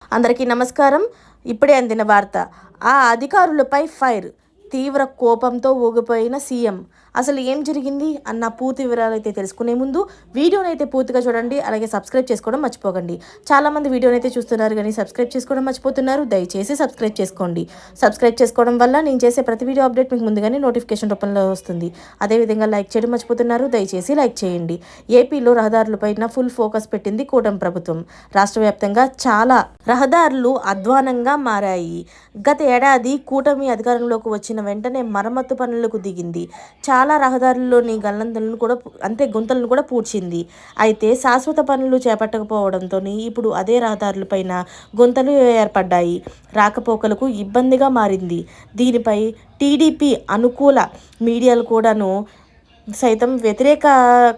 అందరికీ నమస్కారం. ఇప్పుడే అందిన వార్త. ఆ అధికారులపై ఫైర్. తీవ్ర కోపంతో ఊగిపోయిన సీఎం. అసలు ఏం జరిగింది అన్న పూర్తి వివరాలైతే తెలుసుకునే ముందు వీడియోనైతే పూర్తిగా చూడండి. అలాగే సబ్స్క్రైబ్ చేసుకోవడం మర్చిపోకండి. చాలామంది వీడియోనైతే చూస్తున్నారు కానీ సబ్స్క్రైబ్ చేసుకోవడం మర్చిపోతున్నారు. దయచేసి సబ్స్క్రైబ్ చేసుకోండి. సబ్స్క్రైబ్ చేసుకోవడం వల్ల నేను చేసే ప్రతి వీడియో అప్డేట్ మీకు ముందుగానే నోటిఫికేషన్ రూపంలో వస్తుంది. అదేవిధంగా లైక్ చేయడం మర్చిపోతున్నారు. దయచేసి లైక్ చేయండి. ఏపీలో రహదారులపైన ఫుల్ ఫోకస్ పెట్టింది కూటమి ప్రభుత్వం. రాష్ట్ర వ్యాప్తంగా చాలా రహదారులు అధ్వానంగా మారాయి. గత ఏడాది కూటమి అధికారంలోకి వచ్చిన వెంటనే మరమ్మతు పనులకు దిగింది. చాలా రహదారుల్లోని గుంతలను కూడా పూడ్చింది. అయితే శాశ్వత పనులు చేపట్టకపోవడంతో ఇప్పుడు అదే రహదారులపైన గుంతలు ఏర్పడ్డాయి. రాకపోకలకు ఇబ్బందిగా మారింది. దీనిపై టీడీపీ అనుకూల మీడియాలు కూడాను సైతం వ్యతిరేక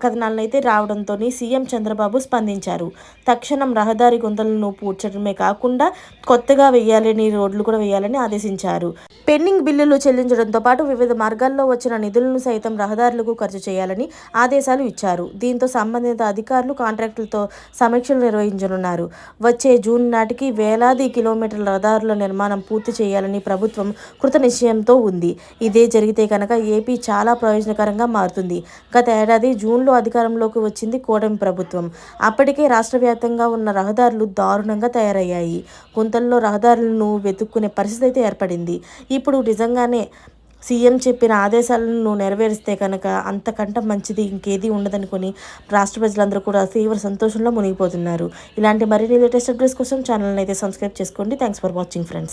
కథనాలను అయితే రావడంతో సీఎం చంద్రబాబు స్పందించారు. తక్షణం రహదారి గుంతలను పూడ్చడమే కాకుండా కొత్తగా రోడ్లు కూడా వేయాలని ఆదేశించారు. పెండింగ్ బిల్లులు చెల్లించడంతో పాటు వివిధ మార్గాల్లో వచ్చిన నిధులను సైతం రహదారులకు ఖర్చు చేయాలని ఆదేశాలు ఇచ్చారు. దీంతో సంబంధిత అధికారులు కాంట్రాక్టులతో సమీక్షలు నిర్వహించనున్నారు. వచ్చే జూన్ నాటికి వేలాది కిలోమీటర్ల రహదారుల నిర్మాణం పూర్తి చేయాలని ప్రభుత్వం కృత నిశ్చయంతో ఉంది. ఇదే జరిగితే కనుక ఏపీ చాలా ప్రయోజనకరంగా మారుతుంది. గత ఏడాది జూన్లో అధికారంలోకి వచ్చింది కూటమి ప్రభుత్వం. అప్పటికే రాష్ట్ర వ్యాప్తంగా ఉన్న రహదారులు దారుణంగా తయారయ్యాయి. గుంతల్లో రహదారులను వెతుక్కునే పరిస్థితి అయితే ఏర్పడింది. ఇప్పుడు నిజంగానే సీఎం చెప్పిన ఆదేశాలను నెరవేరిస్తే కనుక అంతకంటే మంచిది ఇంకేది ఉండదనుకొని రాష్ట్ర ప్రజలందరూ కూడా తీవ్ర సంతోషంలో మునిగిపోతున్నారు. ఇలాంటి మరిన్ని లేటెస్ట్ అప్డేట్స్ కోసం ఛానల్ని అయితే సబ్స్క్రైబ్ చేసుకోండి. Thanks for watching friends.